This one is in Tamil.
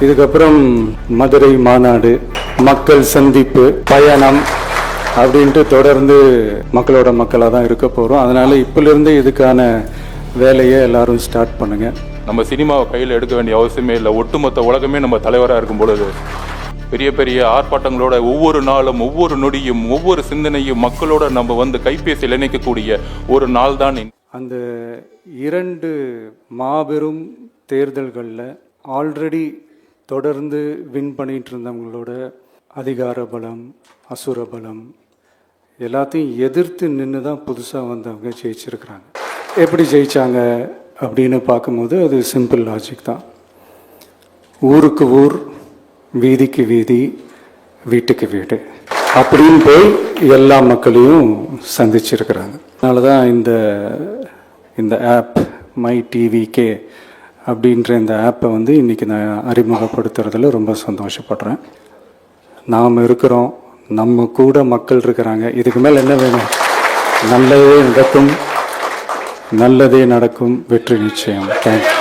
இதுக்கப்புறம் மதுரை மாநாடு, மக்கள் சந்திப்பு, பயணம் அப்படின்ட்டு தொடர்ந்து மக்களோட மக்களாக தான் இருக்க போகிறோம். அதனால் இப்பிலிருந்து இதுக்கான வேலையை எல்லாரும் ஸ்டார்ட் பண்ணுங்க. நம்ம சினிமாவை கையில் எடுக்க வேண்டிய அவசியமே இல்லை. ஒட்டுமொத்த உலகமே நம்ம தலைவராக இருக்கும் பொழுது பெரிய பெரிய ஆர்ப்பாட்டங்களோட ஒவ்வொரு நாளும், ஒவ்வொரு நொடியும், ஒவ்வொரு சிந்தனையும் மக்களோட நம்ம கைபேசியில் இணைக்கக்கூடிய ஒரு நாள் தான் அந்த 2 மாபெரும் தேர்தல்களில் ஆல்ரெடி தொடர்ந்து வின் பண்ணிட்டு இருந்தவங்களோட அதிகார பலம், அசுர பலம் எல்லாத்தையும் எதிர்த்து நின்று தான் புதுசாக வந்தவங்க ஜெயிச்சிருக்கிறாங்க. எப்படி ஜெயித்தாங்க அப்படின்னு பார்க்கும்போது அது சிம்பிள் லாஜிக் தான். ஊருக்கு ஊர், வீதிக்கு வீதி, வீட்டுக்கு வீடு அப்படின்னு போய் எல்லா மக்களையும் சந்திச்சிருக்கிறாங்க. அதனால தான் இந்த ஆப் மை டிவிகே அப்படின்ற இந்த ஆப்பை இன்றைக்கி நான் அறிமுகப்படுத்துறதுல ரொம்ப சந்தோஷப்படுறேன். நாம் இருக்கிறோம், நம்ம கூட மக்கள் இருக்கிறாங்க. இதுக்கு மேலே என்ன வேணும்? நல்லதே நடக்கும், நல்லதே நடக்கும், வெற்றி நிச்சயம். தேங்க்யூ.